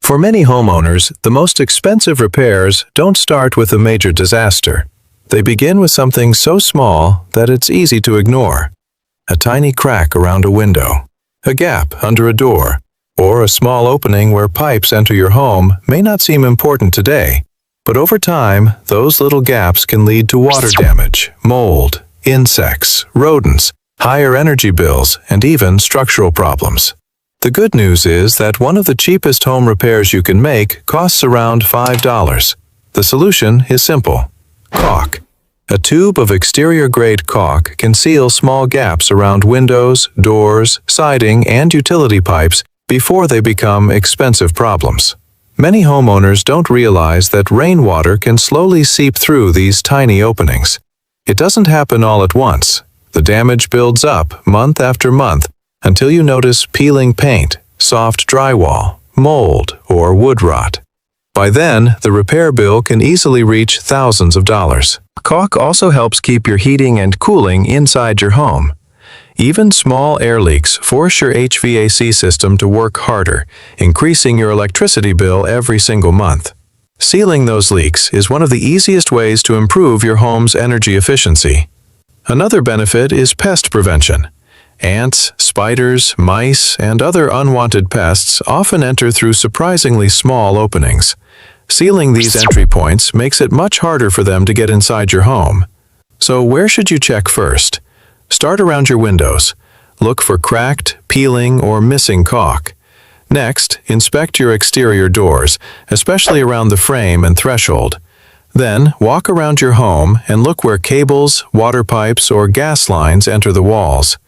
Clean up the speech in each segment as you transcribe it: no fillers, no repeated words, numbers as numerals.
For many homeowners, the most expensive repairs don't start with a major disaster. They begin with something so small that it's easy to ignore. A tiny crack around a window, a gap under a door, or a small opening where pipes enter your home may not seem important today. But over time, those little gaps can lead to water damage, mold, insects, rodents, higher energy bills, and even structural problems. The good news is that one of the cheapest home repairs you can make costs around $5. The solution is simple. Caulk. A tube of exterior-grade caulk can seal small gaps around windows, doors, siding, and utility pipes before they become expensive problems. Many homeowners don't realize that rainwater can slowly seep through these tiny openings. It doesn't happen all at once. The damage builds up month after month until you notice peeling paint, soft drywall, mold, or wood rot. By then, the repair bill can easily reach thousands of dollars. Caulk also helps keep your heating and cooling inside your home. Even small air leaks force your HVAC system to work harder, increasing your electricity bill every single month. Sealing those leaks is one of the easiest ways to improve your home's energy efficiency. Another benefit is pest prevention. Ants, spiders, mice, and other unwanted pests often enter through surprisingly small openings. Sealing these entry points makes it much harder for them to get inside your home. So where should you check first? Start around your windows. Look for cracked, peeling, or missing caulk. Next, inspect your exterior doors, especially around the frame and threshold. Then, walk around your home and look where cables, water pipes, or gas lines enter the walls.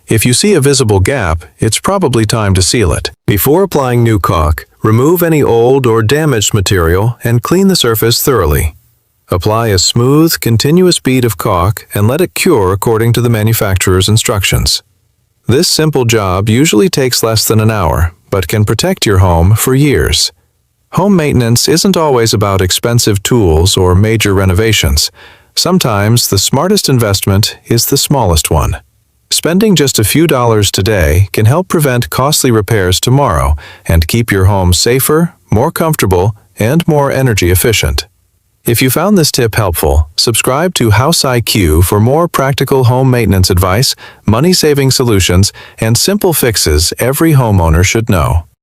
If you see a visible gap, it's probably time to seal it. Before applying new caulk, remove any old or damaged material and clean the surface thoroughly. Apply a smooth, continuous bead of caulk and let it cure according to the manufacturer's instructions. This simple job usually takes less than an hour, but can protect your home for years. Home maintenance isn't always about expensive tools or major renovations. Sometimes the smartest investment is the smallest one. Spending just a few dollars today can help prevent costly repairs tomorrow and keep your home safer, more comfortable, and more energy efficient. If you found this tip helpful, subscribe to House IQ for more practical home maintenance advice, money-saving solutions, and simple fixes every homeowner should know.